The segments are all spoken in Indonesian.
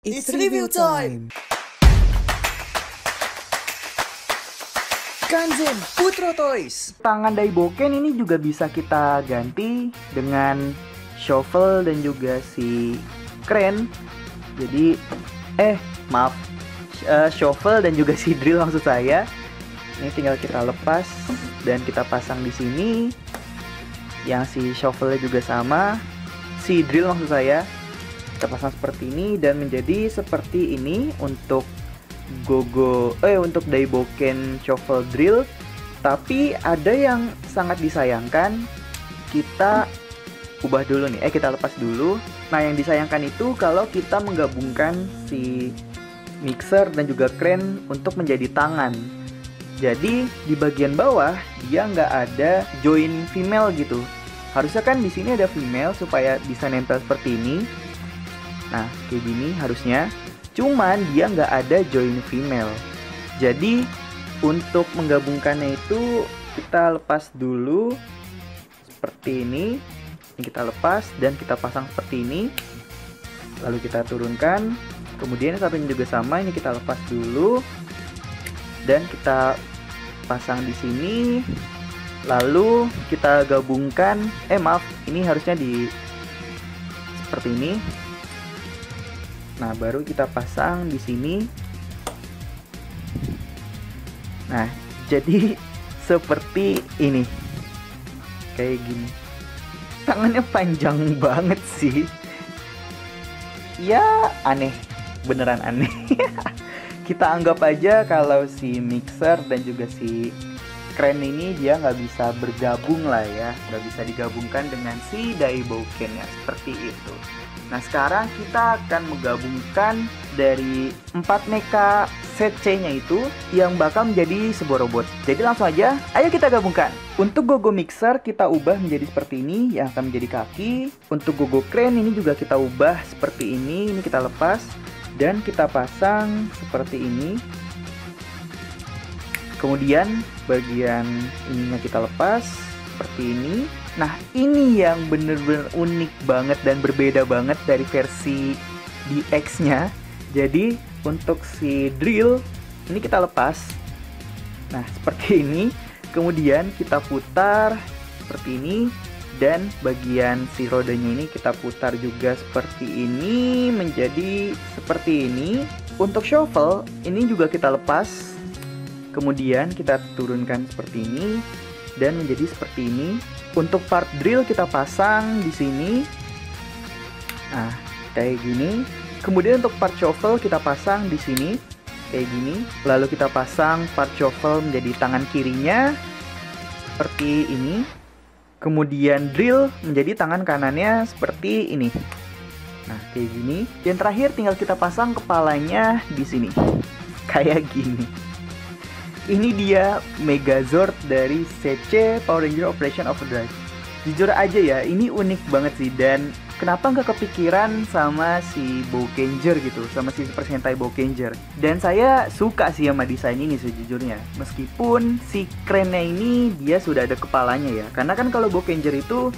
It's review time! Kanzen Putro Toys. Tangan Daiboken ini juga bisa kita ganti dengan shovel dan juga si crane. Jadi shovel dan juga si drill maksud saya. Ini tinggal kita lepas dan kita pasang di sini. Yang si shovelnya juga sama. Si drill maksud saya. Kita pasang seperti ini dan menjadi seperti ini untuk untuk Daiboken shovel drill. Tapi ada yang sangat disayangkan, kita ubah dulu nih, kita lepas dulu. Nah, yang disayangkan itu kalau kita menggabungkan si mixer dan juga crane untuk menjadi tangan. Jadi di bagian bawah dia nggak ada join female gitu. Harusnya kan di sini ada female supaya bisa nempel seperti ini. Nah, kayak gini harusnya. Cuman dia nggak ada join female. Jadi untuk menggabungkannya itu kita lepas dulu seperti ini. Ini kita lepas dan kita pasang seperti ini. Lalu kita turunkan. Kemudian satunya juga sama. Ini kita lepas dulu dan kita pasang di sini. Lalu kita gabungkan. Ini harusnya di seperti ini. Nah, baru kita pasang di sini. Nah, jadi seperti ini. Kayak gini. Tangannya panjang banget sih. Ya, aneh. Beneran aneh. Kita anggap aja kalau si mixer dan juga si crane ini dia nggak bisa bergabung lah ya. Nggak bisa digabungkan dengan si Daiboken ya. Seperti itu. Nah, sekarang kita akan menggabungkan dari 4 mecha set C-nya itu yang bakal menjadi sebuah robot. Jadi langsung aja, ayo kita gabungkan. Untuk Gogo Mixer kita ubah menjadi seperti ini yang akan menjadi kaki. Untuk Gogo Crane ini juga kita ubah seperti ini. Ini kita lepas dan kita pasang seperti ini. Kemudian bagian ininya kita lepas seperti ini. Nah, ini yang bener-bener unik banget dan berbeda banget dari versi DX-nya. Jadi, untuk si drill, ini kita lepas. Nah, seperti ini. Kemudian kita putar seperti ini. Dan bagian si rodanya ini kita putar juga seperti ini. Menjadi seperti ini. Untuk shovel, ini juga kita lepas. Kemudian kita turunkan seperti ini. Dan menjadi seperti ini. Untuk part drill kita pasang di sini. Nah, kayak gini. Kemudian untuk part shovel kita pasang di sini. Kayak gini. Lalu kita pasang part shovel menjadi tangan kirinya. Seperti ini. Kemudian drill menjadi tangan kanannya seperti ini. Nah, kayak gini. Dan terakhir tinggal kita pasang kepalanya di sini. Kayak gini. Ini dia Megazord dari CC Power Ranger Operation Overdrive. Jujur aja ya, ini unik banget sih. Dan kenapa nggak kepikiran sama si Bowkenger gitu, sama si Super Sentai Bowkenger. Dan saya suka sih sama desain ini sejujurnya. Meskipun si crane-nya ini dia sudah ada kepalanya ya. Karena kan kalau Bowkenger itu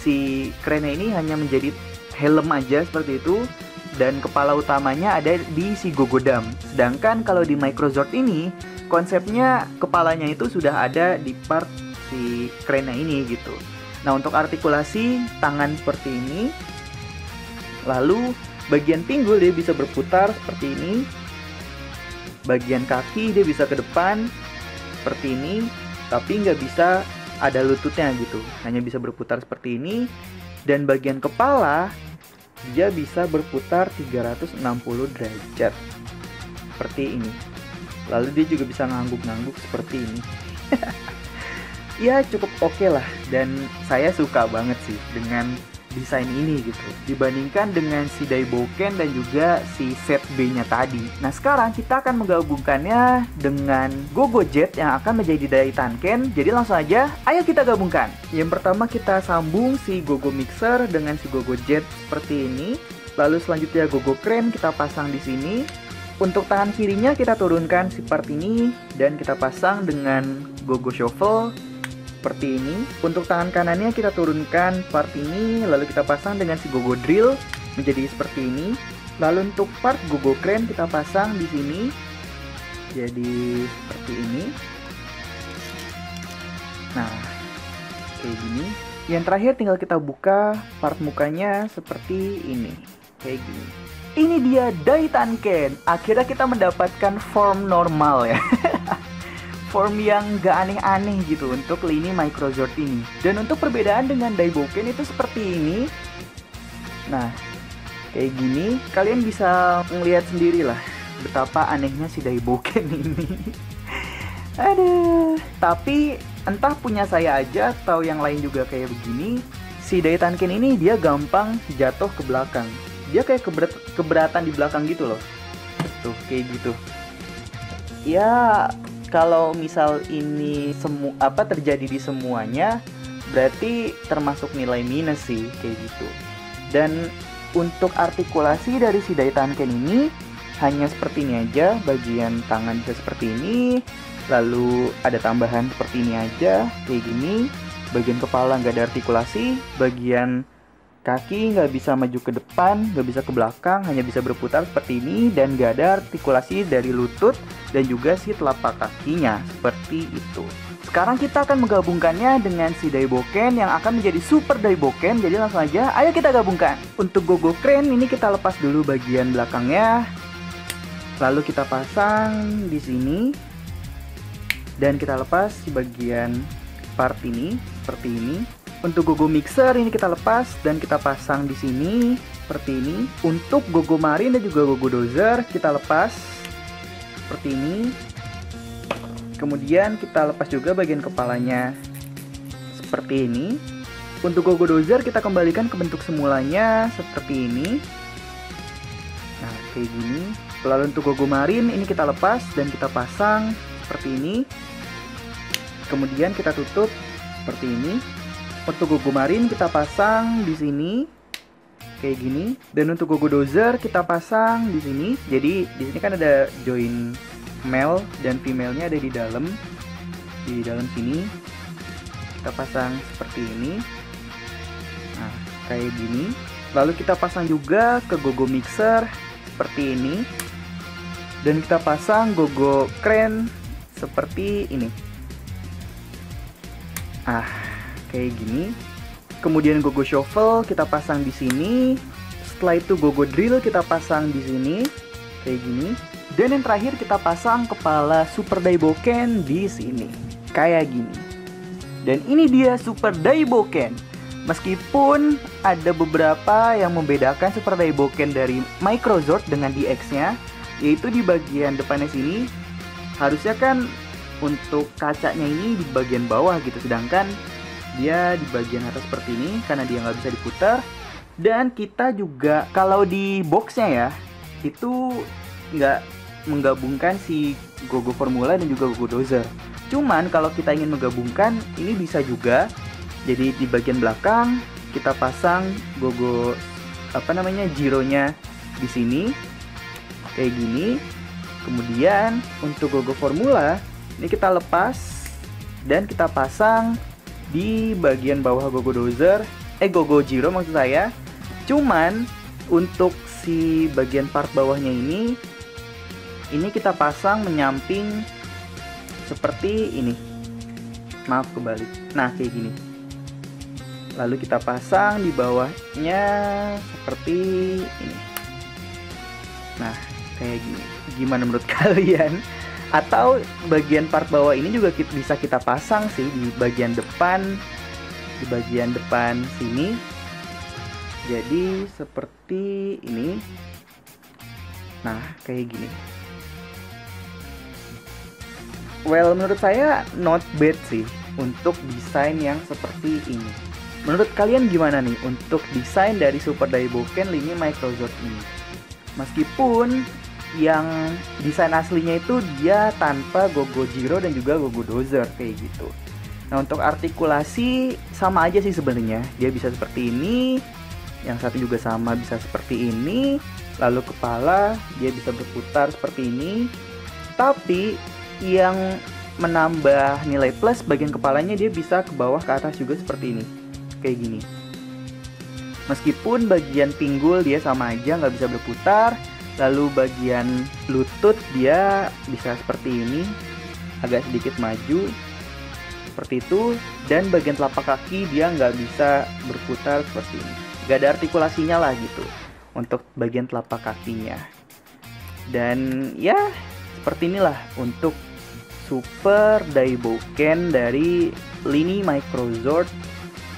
si crane-nya ini hanya menjadi helm aja seperti itu. Dan kepala utamanya ada di si Gogodam. Sedangkan kalau di Microzord ini konsepnya kepalanya itu sudah ada di part si crane ini gitu. Nah, untuk artikulasi tangan seperti ini. Lalu bagian pinggul dia bisa berputar seperti ini. Bagian kaki dia bisa ke depan seperti ini. Tapi nggak bisa ada lututnya gitu. Hanya bisa berputar seperti ini. Dan bagian kepala dia bisa berputar 360 derajat. Seperti ini. Lalu dia juga bisa ngangguk-ngangguk seperti ini. Ya, cukup oke lah. Dan saya suka banget sih dengan desain ini gitu. Dibandingkan dengan si Daiboken dan juga si set B-nya tadi. Nah, sekarang kita akan menggabungkannya dengan Gogo Jet yang akan menjadi Daitanken. Jadi langsung aja, ayo kita gabungkan. Yang pertama kita sambung si Gogo Mixer dengan si Gogo Jet seperti ini. Lalu selanjutnya Gogo Crane kita pasang di sini. Untuk tangan kirinya kita turunkan si part ini dan kita pasang dengan Gogo Shovel seperti ini. Untuk tangan kanannya kita turunkan part ini lalu kita pasang dengan si Gogo Drill menjadi seperti ini. Lalu untuk part gogo crane kita pasang di sini. Jadi seperti ini. Nah, kayak gini. Yang terakhir tinggal kita buka part mukanya seperti ini. Kayak gini. Ini dia Daitanken. Akhirnya kita mendapatkan form normal ya. Form yang gak aneh-aneh gitu untuk lini Microzord ini. Dan untuk perbedaan dengan Daiboken itu seperti ini. Nah, kayak gini. Kalian bisa melihat sendiri lah betapa anehnya si Daiboken ini. Aduh. Tapi entah punya saya aja atau yang lain juga kayak begini, si Daitanken ini dia gampang jatuh ke belakang. Dia kayak keberatan di belakang gitu loh. Tuh, kayak gitu. Ya, kalau misal ini terjadi di semuanya, berarti termasuk nilai minus sih, kayak gitu. Dan untuk artikulasi dari si Daitanken ini hanya seperti ini aja, bagian tangan bisa seperti ini, lalu ada tambahan seperti ini aja, kayak gini. Bagian kepala nggak ada artikulasi, bagian kaki nggak bisa maju ke depan, nggak bisa ke belakang, hanya bisa berputar seperti ini, dan nggak ada artikulasi dari lutut dan juga si telapak kakinya, seperti itu. Sekarang kita akan menggabungkannya dengan si Daiboken yang akan menjadi Super Daiboken. Jadi langsung aja, ayo kita gabungkan. Untuk gogo crane ini kita lepas dulu bagian belakangnya, lalu kita pasang di sini, dan kita lepas di bagian part ini seperti ini. Untuk gogo mixer ini kita lepas dan kita pasang di sini seperti ini. Untuk gogo marine dan juga gogo dozer kita lepas seperti ini. Kemudian kita lepas juga bagian kepalanya seperti ini. Untuk gogo dozer kita kembalikan ke bentuk semulanya seperti ini. Nah, kayak gini. Lalu untuk gogo marine ini kita lepas dan kita pasang seperti ini. Kemudian kita tutup seperti ini. Untuk gogo marine kita pasang di sini kayak gini, dan untuk gogo dozer kita pasang di sini. Jadi di sini kan ada join male dan female-nya ada di dalam sini. Kita pasang seperti ini. Nah, kayak gini. Lalu kita pasang juga ke gogo mixer seperti ini. Dan kita pasang gogo crane seperti ini. Kayak gini. Kemudian gogo shovel kita pasang di sini. Setelah itu gogo drill kita pasang di sini kayak gini. Dan yang terakhir kita pasang kepala Super Daiboken di sini kayak gini. Dan ini dia Super Daiboken. Meskipun ada beberapa yang membedakan Super Daiboken dari Microzord dengan DX-nya, yaitu di bagian depannya sini harusnya kan untuk kacanya ini di bagian bawah gitu, sedangkan dia di bagian atas seperti ini karena dia nggak bisa diputar. Dan kita juga kalau di boxnya ya itu nggak menggabungkan si gogo formula dan juga gogo dozer. Cuman kalau kita ingin menggabungkan ini bisa juga. Jadi di bagian belakang kita pasang gogo Giro-nya di sini kayak gini. Kemudian untuk gogo formula ini kita lepas dan kita pasang di bagian bawah gogo dozer, gogo Giro maksud saya. Cuman untuk si bagian part bawahnya ini kita pasang menyamping seperti ini. Maaf, kebalik. Nah, kayak gini. Lalu kita pasang di bawahnya seperti ini. Nah, kayak gini. Gimana menurut kalian? Atau bagian part bawah ini juga bisa kita pasang sih di bagian depan, sini. Jadi seperti ini. Nah, kayak gini. Well, menurut saya not bad sih untuk desain yang seperti ini. Menurut kalian gimana nih untuk desain dari Super Daiboken lini Microzord ini? Meskipun yang desain aslinya itu dia tanpa gogo Giro dan juga gogo dozer kayak gitu. Nah, untuk artikulasi sama aja sih sebenarnya. Dia bisa seperti ini, yang satu juga sama bisa seperti ini. Lalu kepala dia bisa berputar seperti ini. Tapi yang menambah nilai plus bagian kepalanya dia bisa ke bawah ke atas juga seperti ini. Kayak gini. Meskipun bagian pinggul dia sama aja nggak bisa berputar. Lalu bagian lutut dia bisa seperti ini, agak sedikit maju seperti itu. Dan bagian telapak kaki dia nggak bisa berputar seperti ini, nggak ada artikulasinya lah gitu untuk bagian telapak kakinya. Dan ya seperti inilah untuk Super Daiboken dari lini Microzord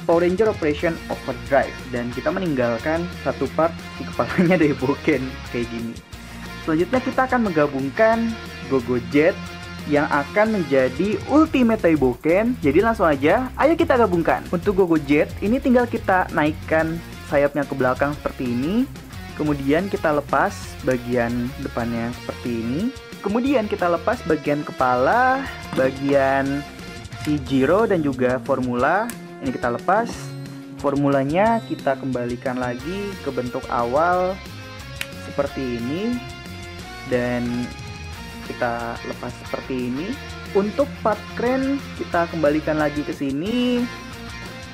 Power Ranger Operation Overdrive. Dan kita meninggalkan satu part si kepalanya Daiboken kayak gini. Selanjutnya kita akan menggabungkan Gogojet yang akan menjadi Ultimate Daiboken. Jadi langsung aja, ayo kita gabungkan. Untuk Gogojet ini tinggal kita naikkan sayapnya ke belakang seperti ini. Kemudian kita lepas bagian depannya seperti ini. Kemudian kita lepas bagian kepala, bagian si Jiro dan juga formula. Ini kita lepas. Formulanya kita kembalikan lagi ke bentuk awal seperti ini. Dan kita lepas seperti ini. Untuk part crane kita kembalikan lagi ke sini.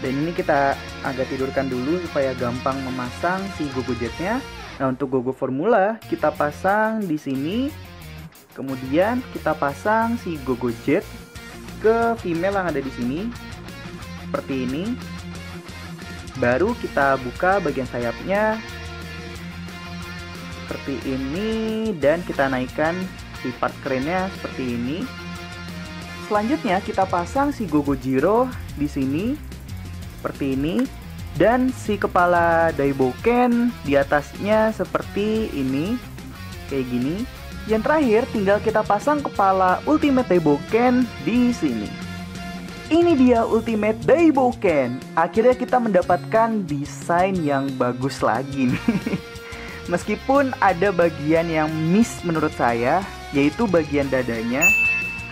Dan ini kita agak tidurkan dulu supaya gampang memasang si Gogojetnya. Nah, untuk Gogo formula kita pasang di sini. Kemudian kita pasang si Gogojet ke female yang ada di sini seperti ini. Baru kita buka bagian sayapnya seperti ini dan kita naikkan si part crane-nya seperti ini. Selanjutnya kita pasang si Gogojiro di sini seperti ini dan si kepala Daiboken di atasnya seperti ini kayak gini. Yang terakhir tinggal kita pasang kepala Ultimate Daiboken di sini. Ini dia Ultimate Daiboken. Akhirnya kita mendapatkan desain yang bagus lagi nih. Meskipun ada bagian yang miss menurut saya, yaitu bagian dadanya.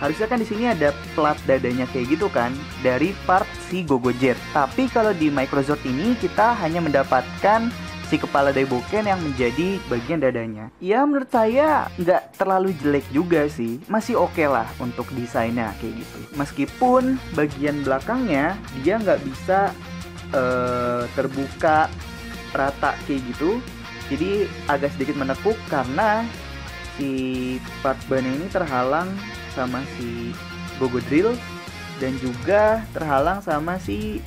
Harusnya kan di sini ada plat dadanya kayak gitu kan dari part si Gogojet. Tapi kalau di Microzord ini kita hanya mendapatkan si kepala Daiboken yang menjadi bagian dadanya. Ya menurut saya nggak terlalu jelek juga sih, masih oke lah untuk desainnya kayak gitu. Meskipun bagian belakangnya dia nggak bisa terbuka rata kayak gitu, jadi agak sedikit menekuk karena si part ban ini terhalang sama si Gogodrill dan juga terhalang sama si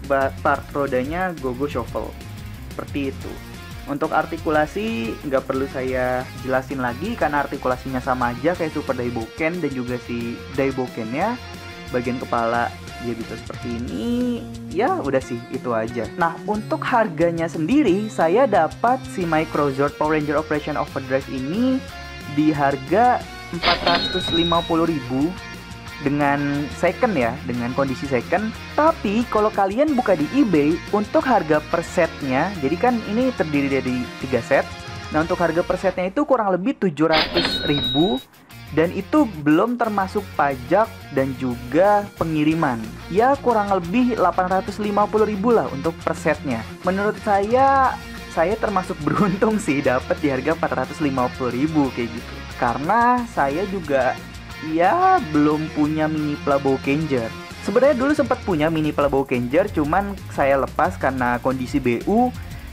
part rodanya Gogo Shuffle. Seperti itu. Untuk artikulasi nggak perlu saya jelasin lagi karena artikulasinya sama aja kayak Super Daiboken dan juga si Daibokennya. Bagian kepala dia bisa seperti ini. Ya udah sih itu aja. Nah untuk harganya sendiri saya dapat si Microzord Power Ranger Operation Overdrive ini di harga 450.000 dengan second ya, dengan kondisi second. Tapi kalau kalian buka di eBay untuk harga per setnya, jadi kan ini terdiri dari 3 set. Nah untuk harga per setnya itu kurang lebih 700.000 dan itu belum termasuk pajak dan juga pengiriman. Ya kurang lebih 850.000 lah untuk per setnya. Menurut saya termasuk beruntung sih dapat di harga 450.000 kayak gitu. Karena saya juga ya belum punya mini Plabowkenger. Sebenarnya dulu sempat punya mini Plabowkenger, cuman saya lepas karena kondisi BU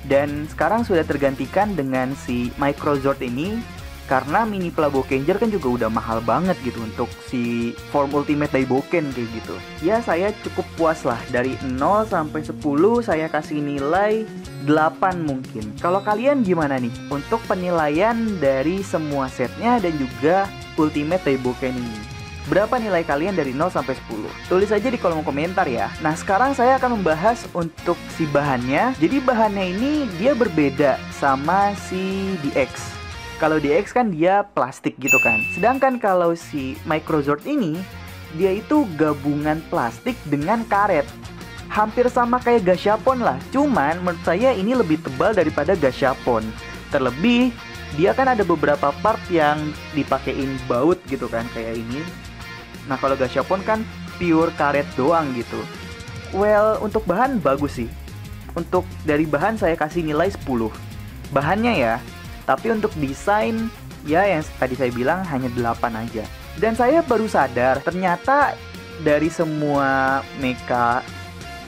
dan sekarang sudah tergantikan dengan si Microzord ini karena mini Plabowkenger kan juga udah mahal banget gitu untuk si form Ultimate Daiboken kayak gitu. Ya saya cukup puas lah, dari 0 sampai 10 saya kasih nilai 8 mungkin. Kalau kalian gimana nih untuk penilaian dari semua setnya dan juga Ultimate Daiboken ini? Berapa nilai kalian dari 0 sampai 10? Tulis aja di kolom komentar ya. Nah sekarang saya akan membahas untuk si bahannya. Jadi bahannya ini dia berbeda sama si DX. Kalau DX kan dia plastik gitu kan. Sedangkan kalau si Microzord ini dia itu gabungan plastik dengan karet. Hampir sama kayak Gashapon lah. Cuman menurut saya ini lebih tebal daripada Gashapon. Terlebih dia kan ada beberapa part yang dipakein baut gitu kan kayak ini. Nah kalau Gashapon kan pure karet doang gitu. Well untuk bahan bagus sih. Untuk dari bahan saya kasih nilai 10. Bahannya ya. Tapi untuk desain ya yang tadi saya bilang hanya 8 aja. Dan saya baru sadar ternyata dari semua mecha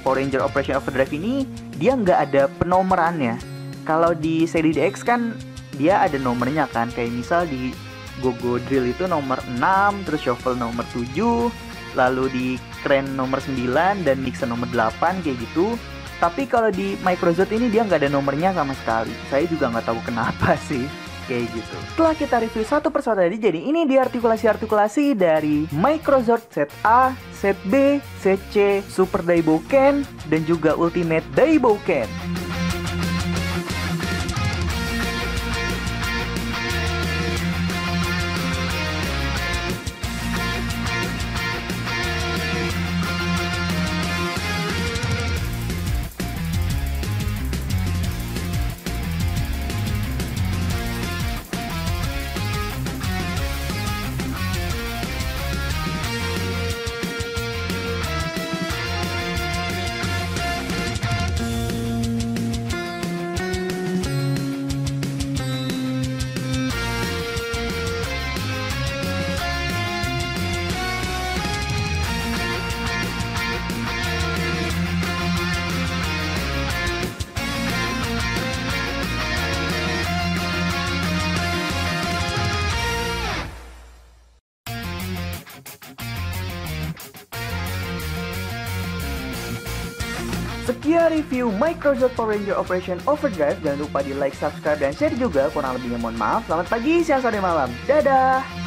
Power Ranger Operation Overdrive ini dia nggak ada penomorannya. Kalau di ZDX kan dia ada nomornya kan, kayak misal di Go-Go Drill itu nomor 6, terus Shuffle nomor 7, lalu di Crane nomor 9, dan Mixer nomor 8, kayak gitu. Tapi kalau di Microzoft ini dia nggak ada nomornya sama sekali. Saya juga nggak tahu kenapa sih, kayak gitu. Setelah kita review satu persatu tadi, jadi ini dia artikulasi-artikulasi dari Microzoft Set A, Set B, Set C, Super Daiboken, dan juga Ultimate Daiboken. Sekian review Microsoft Power Ranger Operation Overdrive. Jangan lupa di like, subscribe, dan share juga. Kurang lebihnya mohon maaf. Selamat pagi, siang, sore, malam. Dadah!